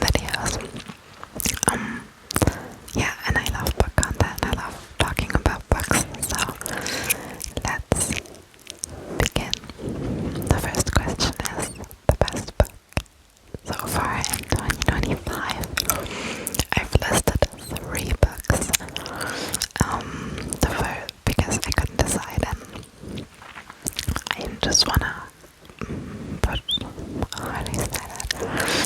videos. Yeah, and I love book content. I love talking about books. So let's begin. The first question is the best book so far in 2025. I've listed 3 books. The first, because I couldn't decide, and I just wanna put, how do you say that?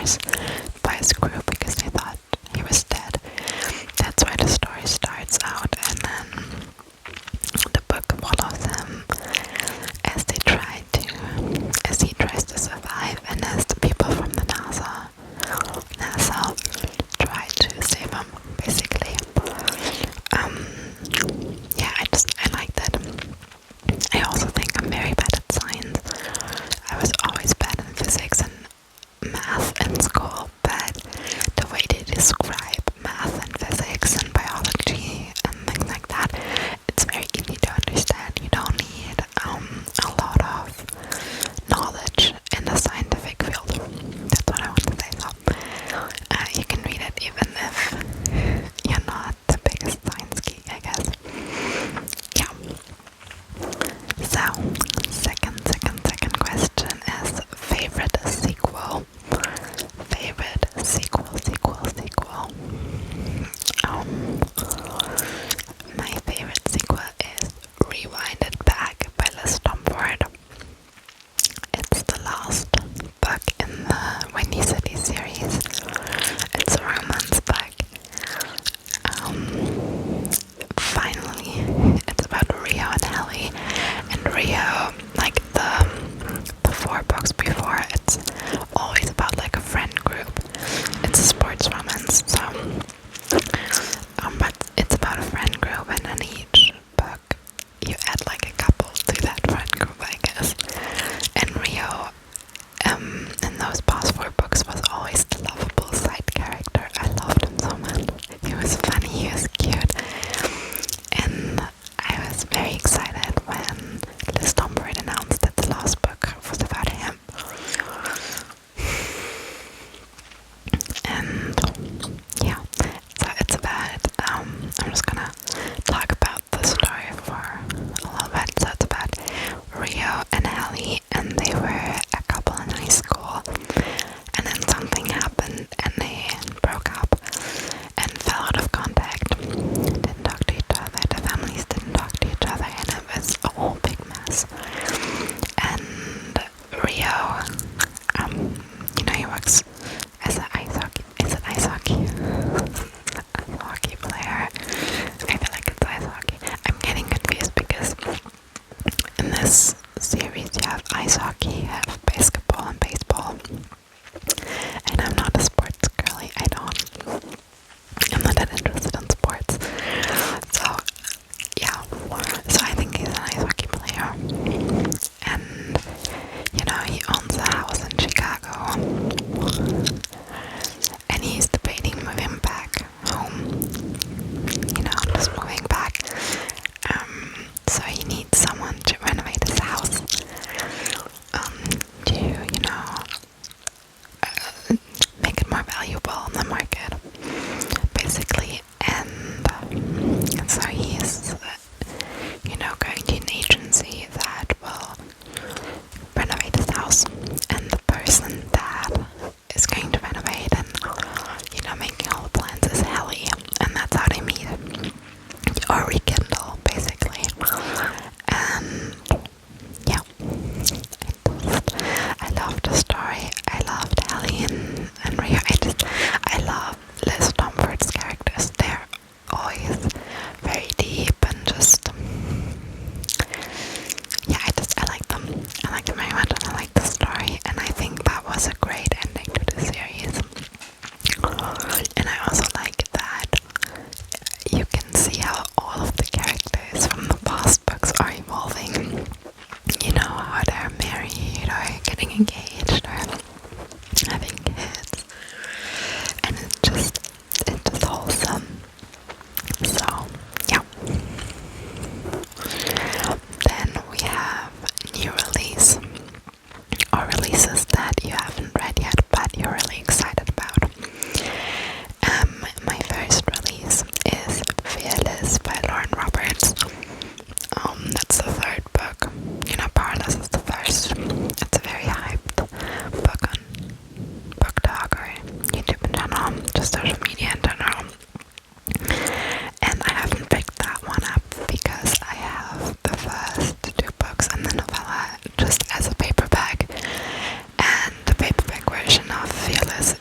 nurse by his crew because they thought he was dead. That's why the story starts out, and then the book follows him as he tries to survive, and as the people from the NASA try to save him, basically. Yeah, I like that. I also think I'm very bad at science. I was always bad in physics and math in school, but the way they describe math and physics and biology and things like that, it's very easy to understand. You don't need a lot of knowledge in the scientific field. That's what I want to say. So you can read it even if you're not the biggest science geek, I guess. Yeah. So, second question is favorite sequel. My favorite sequel is Rewind It Back by Liz Stomford. It's the last book in the Windy City series. It's a romance book. Finally, it's about Rio and Ellie. And Rio, like the 4 books before, it's always about like a friend group. It's a sports romance, so but it's about a friend group, and in each book you add like a couple to that friend group, I guess. And Rio, in those past 4 books, was always the lovable side character. I loved him so much. He was funny, he was cute, and I was very excited when Liz Stomford announced that the last book was about him. And yeah, so it's about, I'm just gonna talk about the story for a little bit. So it's about Rio and Ellie, and they were a couple in high school, and then something happened and they broke up and fell out of contact, didn't talk to each other, the families didn't talk to each other, and it was a whole big mess. And Rio, he works as an ice hockey player. I feel like it's ice hockey. I'm getting confused because in this series you have ice hockey, you have basketball and baseball. And I'm not a sports girly. I'm not that interested in sports. So, yeah. So I think he's an ice hockey player. And, he owns a house in Chicago. And he's debating moving back home. Just moving back. So he needs someone to renovate his house. Make it more valuable on the market, basically. And so he's, going to an agency that will renovate his house. And the person that is going to renovate and, making all the plans is Ellie. And that's how they meet. Or rekindle, basically. And yeah, I love the story. I loved Ellie and Rio. I love Liz Stomford's characters. They're always very deep and just, yeah, I like them. I like them very much, and I like the story, and I think that was a great ending to the series. And I also like that you can see how all of the characters from the past books are evolving. How they're married or getting engaged or having kids. And it's just wholesome. So, yeah. Then we have new release. Or releases that you haven't read yet, but you're really excited about. My first release is Fearless by Lauren Roberts. That's the 3rd book. Powerless is the first. It's a very hyped book on BookTok or YouTube in general, just social media in general. And I haven't picked that one up because I have the first 2 books and the novella just as a paperback. And the paperback version of Fearless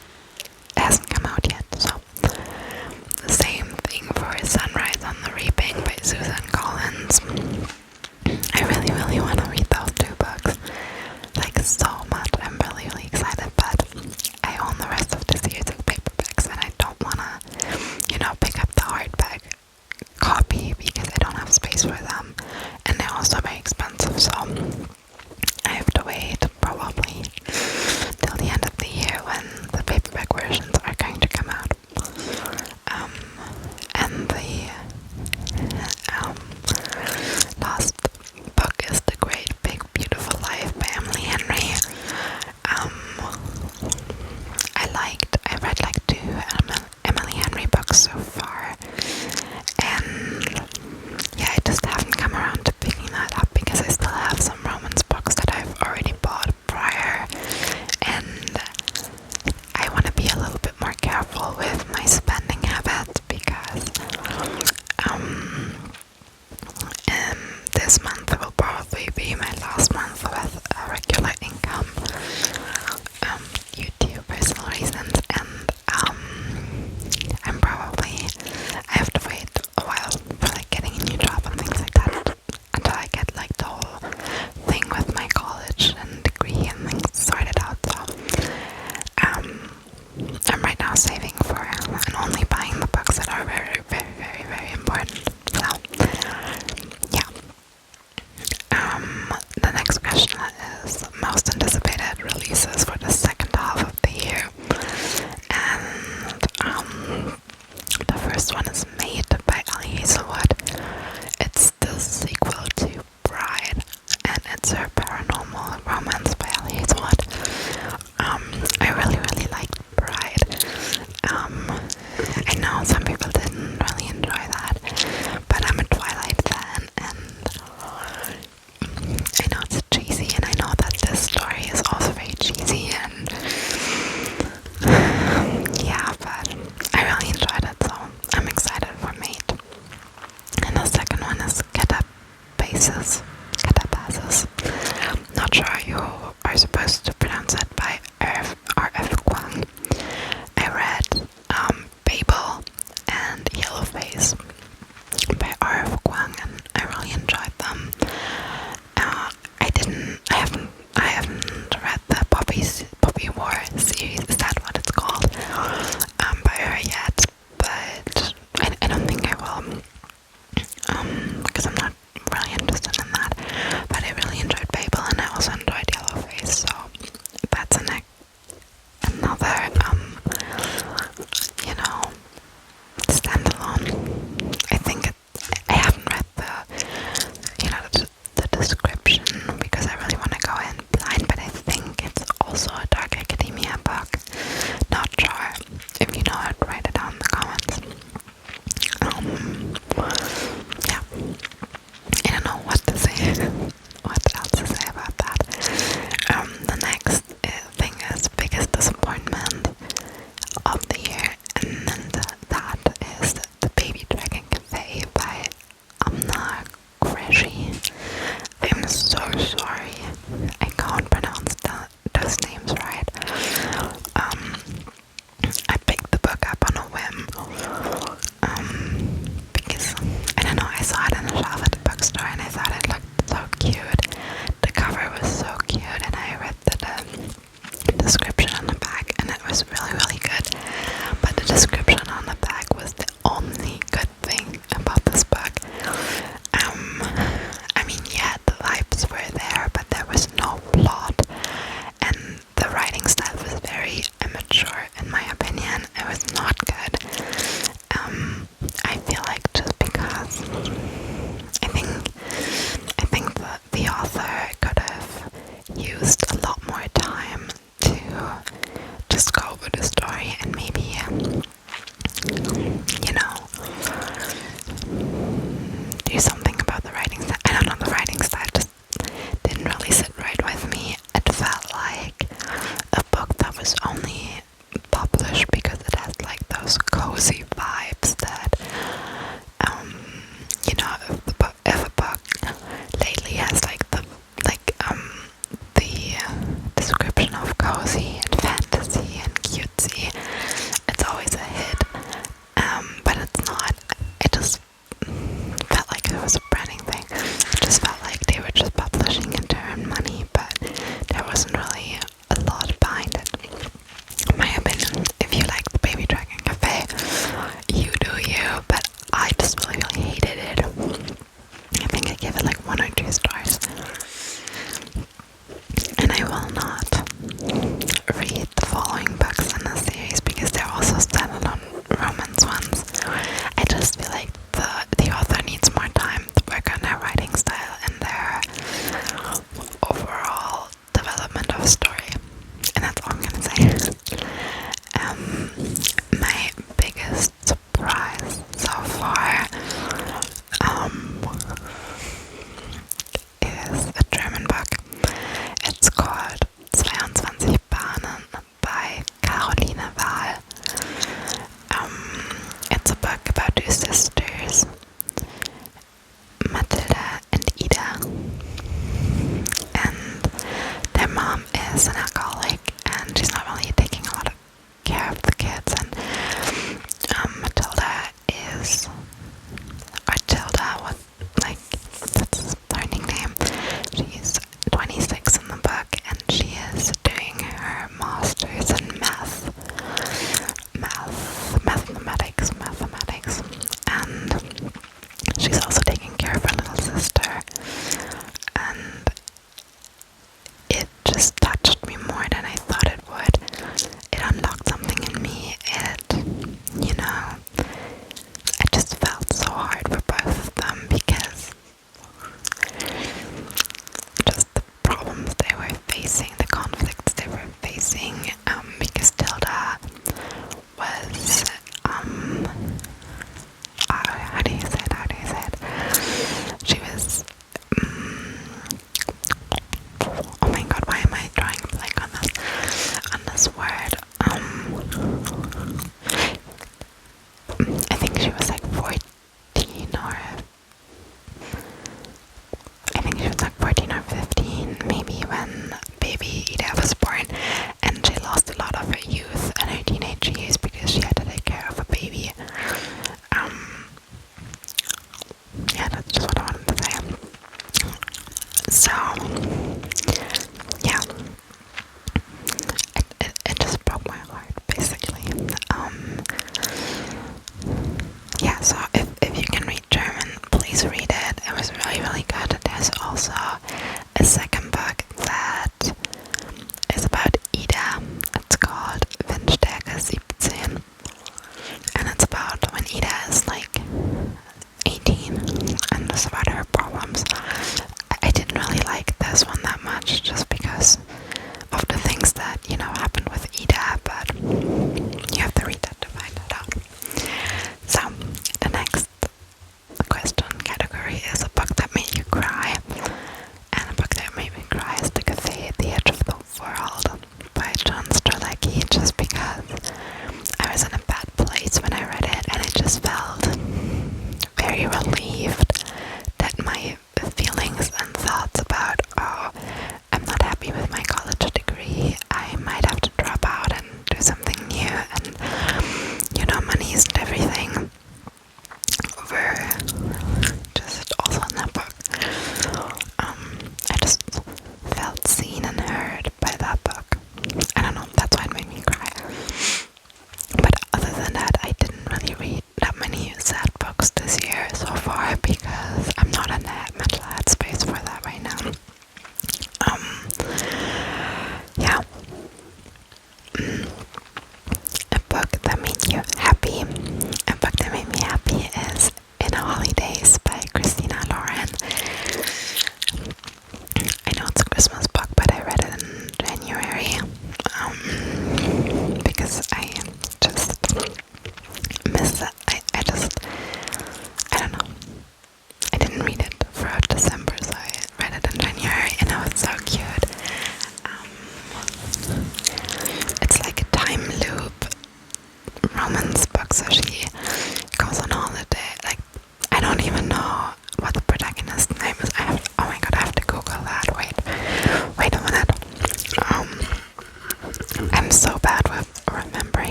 Yeah, but I really enjoyed it, so I'm excited for Mate. And the second one is Catabasis. Catabasis. Not sure you are supposed to pronounce it by R.F. Kuang. I read Babel and Yellowface by R.F. Kuang, and I really enjoyed them. I haven't read the Poppy War series. Is that what it's called?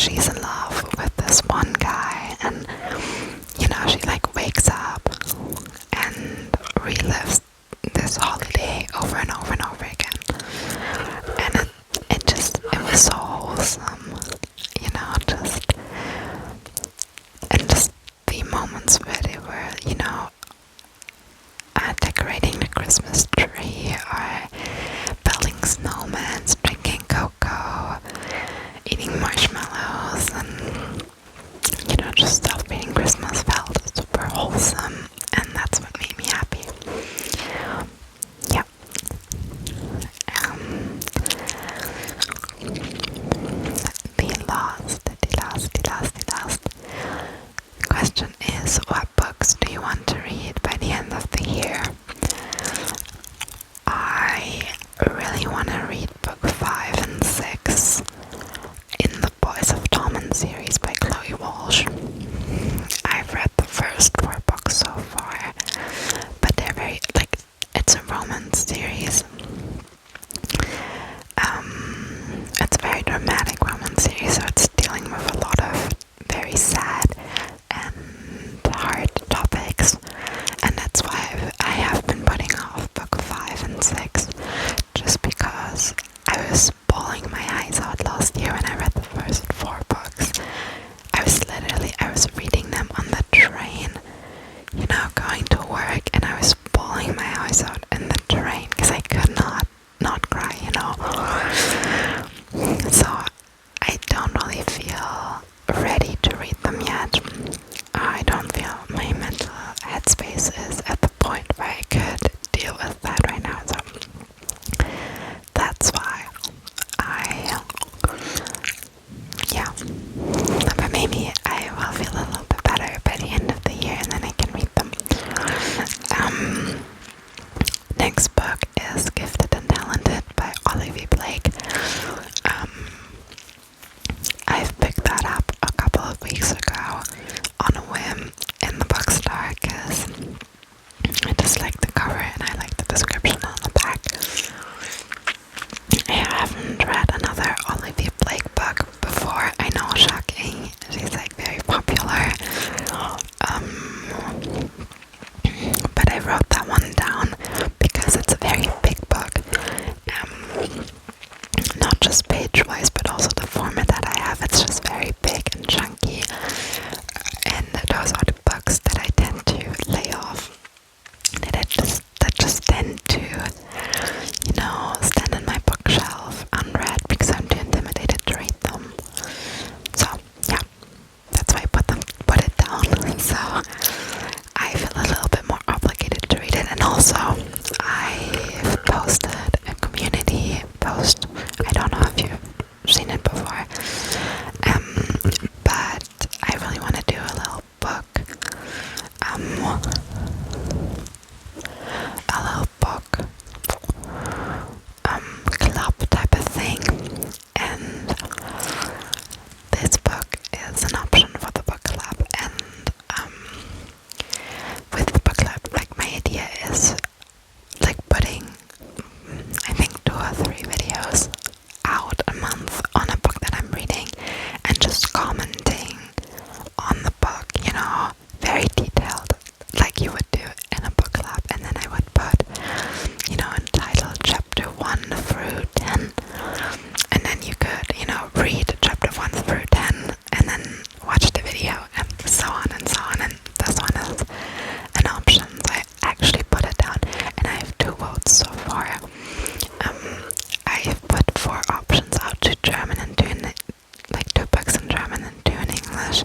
she's in love with this one guy, and she like wakes up and relives this holiday over and over and over again, and it was so wholesome, just the moments where they were decorating the Christmas tree or building snowmen, drinking cocoa, eating marshmallows, and just celebrating Christmas felt super wholesome, and that's what made me happy. Yeah. The last question is, what books do you want to read by the end of the year? I really want to read book 5 and 6 in the Boys of Torment series by Chloe Walsh. I've read the first 4 books so far, but they're very, it's a romance series. It's a very dramatic romance series, so it's dealing with a lot of very sad and hard topics, and that's why I have been putting off book 5 and 6, just because I was bawling my eyes out last year when I read the first 4 books. I was reading them on the train, going to work, and I was bawling my eyes out in the train because I could not cry, So I don't really feel ready to read them yet. I don't feel my mental headspace is at the point where I could deal with that right now, so that's why but maybe I will feel a little bit better by the end of the year, and then I can read them. Next book is Gifted and Talented by Olivia Blake. I've picked that up a couple of weeks ago on a whim in the bookstore because I just like the cover and I like the description on the back. I haven't read another Olivia Blake book before. I know, shocking. She's very popular. But I wrote that one down because it's a very big book. Not just page-wise, but also the format that I have. It's just very big and chunky. And those are the books that I tend to lay off. That just tend to, stand in my bookshelf unread because I'm too intimidated to read them. So, yeah, that's why I put it down. So, I feel a little bit more obligated to read it. And also, I've posted a community post. I don't know if you've seen it before. But I really want to do a little book. Club type of thing, and this book is an option for the book club. And with the book club, my idea is putting, I think, 2 or 3 videos out a month on a book that I'm reading, and just commenting on the book, very detailed, like you would do in a book club. And then I would put, entitled chapter 1 through 10, and then you could, read chapter 1 through 10, and then watch the video, and so on and so on. And this one is an option, so I actually put it down, and I have 2 votes so far. I've put 4 options out, 2 German and 2 in 2 books in German and 2 in English,